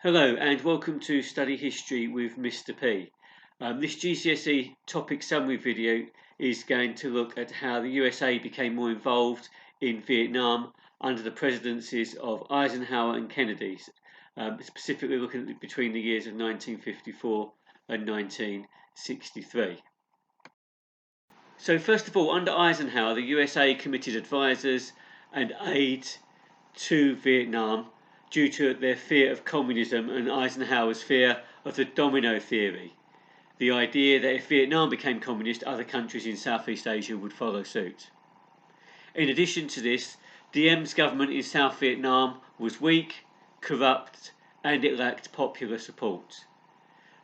Hello and welcome to Study History with Mr. P. This GCSE topic summary video is going to look at how the USA became more involved in Vietnam under the presidencies of Eisenhower and Kennedy, specifically looking at between the years of 1954 and 1963. So first of all, under Eisenhower, the USA committed advisors and aid to Vietnam due to their fear of communism and Eisenhower's fear of the domino theory, the idea that if Vietnam became communist, other countries in Southeast Asia would follow suit. In addition to this, Diem's government in South Vietnam was weak, corrupt, and it lacked popular support.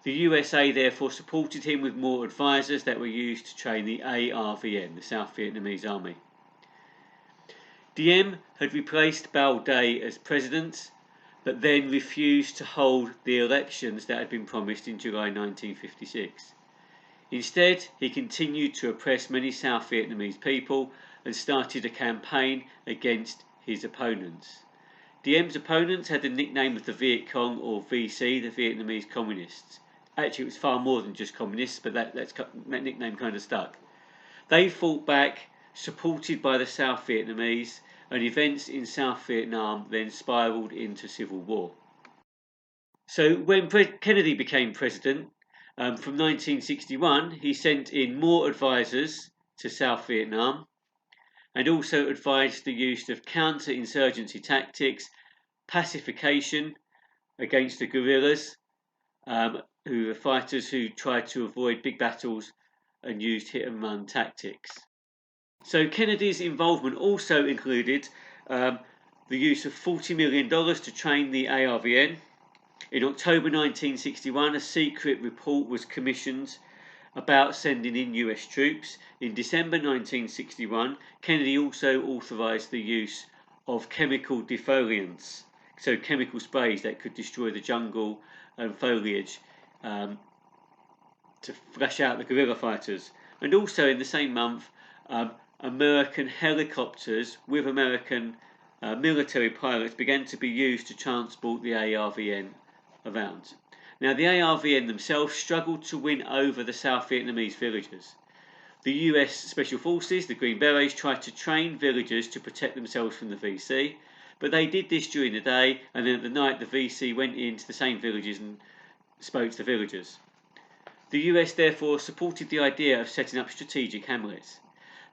The USA therefore supported him with more advisors that were used to train the ARVN, the South Vietnamese Army. Diem had replaced Bao Day as president, but then refused to hold the elections that had been promised in July 1956. Instead, he continued to oppress many South Vietnamese people and started a campaign against his opponents. Diem's opponents had the nickname of the Viet Cong, or VC, the Vietnamese Communists. Actually, it was far more than just communists, but that nickname kind of stuck. They fought back, supported by the South Vietnamese, and events in South Vietnam then spiraled into civil war. So when Kennedy became president, from 1961, he sent in more advisors to South Vietnam and also advised the use of counter-insurgency tactics, pacification against the guerrillas, who were fighters who tried to avoid big battles and used hit-and-run tactics. So Kennedy's involvement also included the use of $40 million to train the ARVN. In October 1961, a secret report was commissioned about sending in US troops. In December 1961, Kennedy also authorized the use of chemical defoliants, so chemical sprays that could destroy the jungle and foliage to flush out the guerrilla fighters. And also in the same month, American helicopters with American military pilots began to be used to transport the ARVN around. Now, the ARVN themselves struggled to win over the South Vietnamese villagers. The US Special Forces, the Green Berets, tried to train villagers to protect themselves from the VC, but they did this during the day, and then at the night the VC went into the same villages and spoke to the villagers. The US therefore supported the idea of setting up strategic hamlets.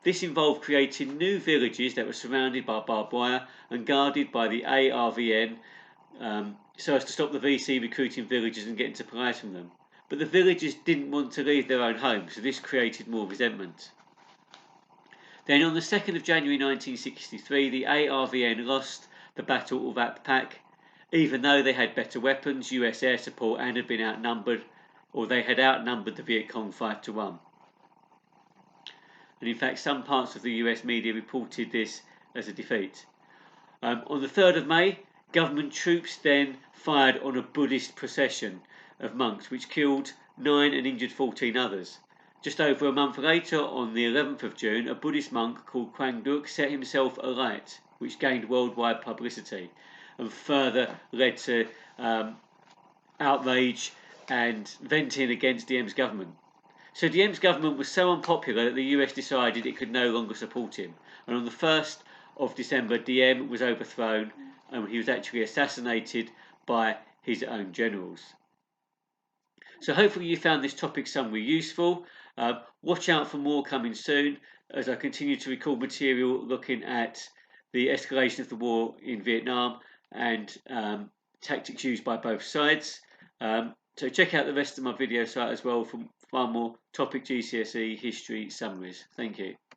This involved creating new villages that were surrounded by barbed wire and guarded by the ARVN so as to stop the VC recruiting villagers and getting supplies from them. But the villagers didn't want to leave their own homes, so this created more resentment. Then on the 2nd of January 1963, the ARVN lost the Battle of Ap Pak, even though they had better weapons, US air support, and had been outnumbered, or they had outnumbered the Viet Cong 5-1. And in fact, some parts of the US media reported this as a defeat. On the 3rd of May, government troops then fired on a Buddhist procession of monks, which killed 9 and injured 14 others. Just over a month later, on the 11th of June, a Buddhist monk called Quang Duc set himself alight, which gained worldwide publicity and further led to outrage and venting against Diem's government. So Diem's government was so unpopular that the US decided it could no longer support him. And on the 1st of December, Diem was overthrown and he was actually assassinated by his own generals. So hopefully you found this topic summary useful. Watch out for more coming soon as I continue to record material looking at the escalation of the war in Vietnam and tactics used by both sides. So check out the rest of my video site as well for far more topic GCSE history summaries. Thank you.